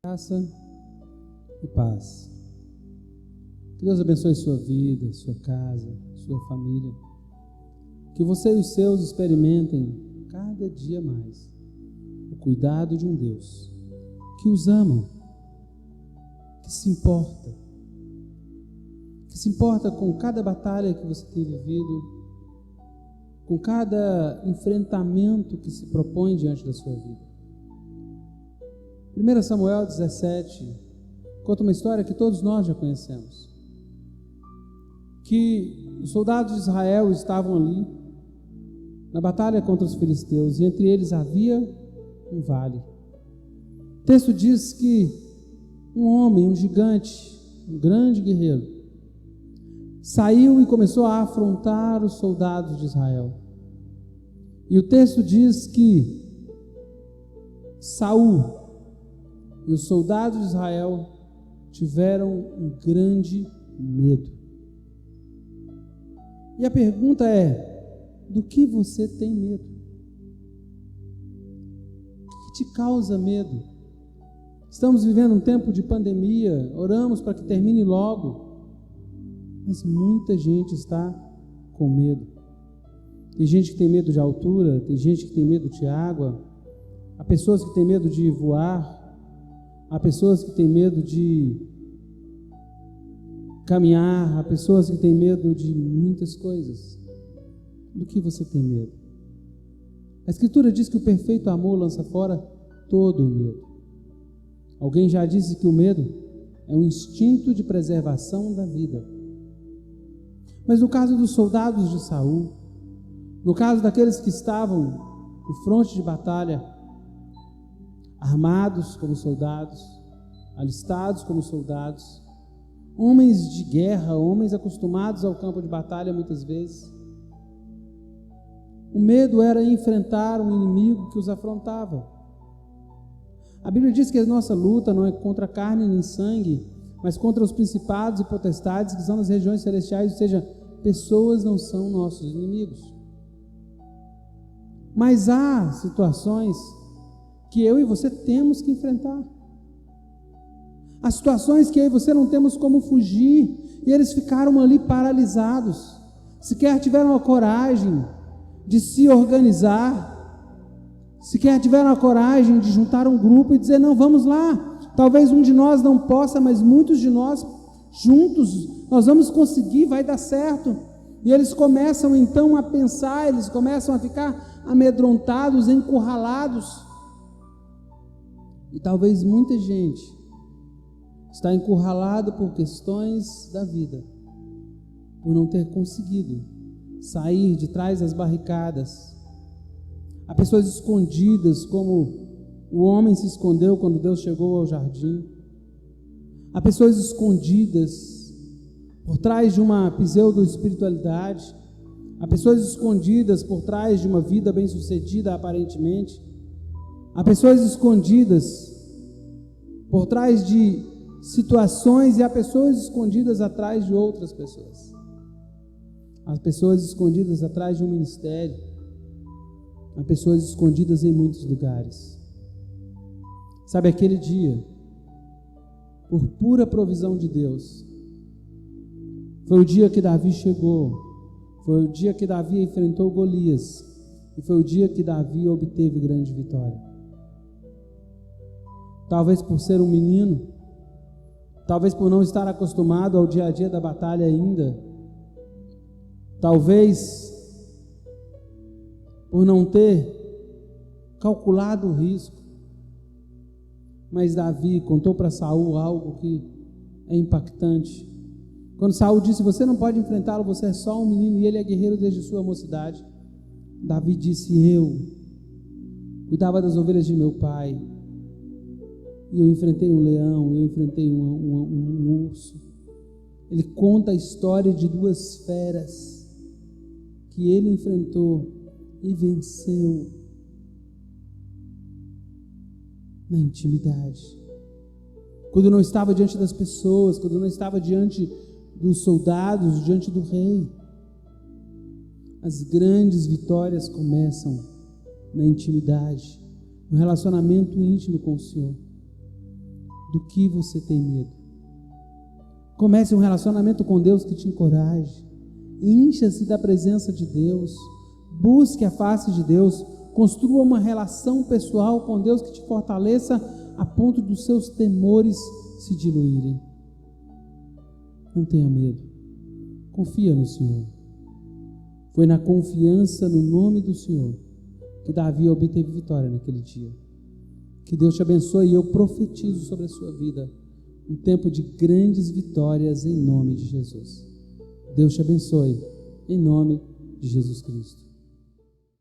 Graça e paz. Que Deus abençoe sua vida, sua casa, sua família. Que você e os seus experimentem cada dia mais o cuidado de um Deus que os ama, que se importa com cada batalha que você tem vivido, com cada enfrentamento que se propõe diante da sua vida. 1 Samuel 17 conta uma história que todos nós já conhecemos, que os soldados de Israel estavam ali na batalha contra os filisteus, e entre eles havia um vale. O texto diz que um homem, um gigante, um grande guerreiro, saiu e começou a afrontar os soldados de Israel. E o texto diz que Saul e os soldados de Israel tiveram um grande medo. E a pergunta é: do que você tem medo? O que te causa medo? Estamos vivendo um tempo de pandemia, oramos para que termine logo, mas muita gente está com medo. Tem gente que tem medo de altura, tem gente que tem medo de água, há pessoas que têm medo de voar, há pessoas que têm medo de caminhar, há pessoas que têm medo de muitas coisas. Do que você tem medo? A Escritura diz que o perfeito amor lança fora todo o medo. Alguém já disse que o medo é um instinto de preservação da vida. Mas no caso dos soldados de Saul, no caso daqueles que estavam no fronte de batalha, armados como soldados, alistados como soldados, homens de guerra, homens acostumados ao campo de batalha muitas vezes, o medo era enfrentar um inimigo que os afrontava. A Bíblia diz que a nossa luta não é contra carne nem sangue, mas contra os principados e potestades que são nas regiões celestiais, ou seja, pessoas não são nossos inimigos. Mas há situações que eu e você temos que enfrentar. Há situações que eu e você não temos como fugir, e eles ficaram ali paralisados, sequer tiveram a coragem de se organizar, sequer tiveram a coragem de juntar um grupo e dizer: não, vamos lá, talvez um de nós não possa, mas muitos de nós juntos, nós vamos conseguir, vai dar certo. E eles começam então a pensar, eles começam a ficar amedrontados, encurralados. E talvez muita gente está encurralada por questões da vida, por não ter conseguido sair de trás das barricadas. Há pessoas escondidas, como o homem se escondeu quando Deus chegou ao jardim. Há pessoas escondidas por trás de uma pseudo-espiritualidade. Há pessoas escondidas por trás de uma vida bem-sucedida aparentemente. Há pessoas escondidas por trás de situações, e há pessoas escondidas atrás de outras pessoas. Há pessoas escondidas atrás de um ministério. Há pessoas escondidas em muitos lugares. Sabe, aquele dia, por pura provisão de Deus, foi o dia que Davi chegou, foi o dia que Davi enfrentou Golias, e foi o dia que Davi obteve grande vitória. Talvez por ser um menino, talvez por não estar acostumado ao dia a dia da batalha ainda, talvez por não ter calculado o risco, mas Davi contou para Saul algo que é impactante. Quando Saul disse: você não pode enfrentá-lo, você é só um menino e ele é guerreiro desde sua mocidade, Davi disse: eu cuidava das ovelhas de meu pai, e eu enfrentei um leão, eu enfrentei um urso. Ele conta a história de duas feras que ele enfrentou e venceu na intimidade, quando não estava diante das pessoas, quando não estava diante dos soldados, diante do rei. As grandes vitórias começam na intimidade, no relacionamento íntimo com o Senhor. Do que você tem medo? Comece um relacionamento com Deus que te encoraje. Encha-se da presença de Deus. Busque a face de Deus. Construa uma relação pessoal com Deus que te fortaleça a ponto dos seus temores se diluírem. Não tenha medo. Confia no Senhor. Foi na confiança no nome do Senhor que Davi obteve vitória naquele dia. Que Deus te abençoe e eu profetizo sobre a sua vida um tempo de grandes vitórias em nome de Jesus. Deus te abençoe em nome de Jesus Cristo.